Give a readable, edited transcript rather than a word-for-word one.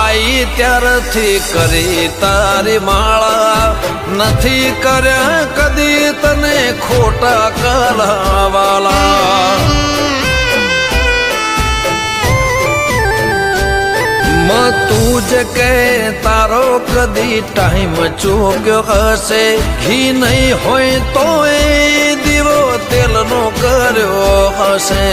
આઈ ત્યારથી કરી તારી માળા નથી કર્યા કદી તને ખોટા કલવાલા તું જ કે તારો કદી ટાઈમ ચૂક્યો હશે ઘી નહીં હોય તો એ દીવો તેલનો કર્યો હશે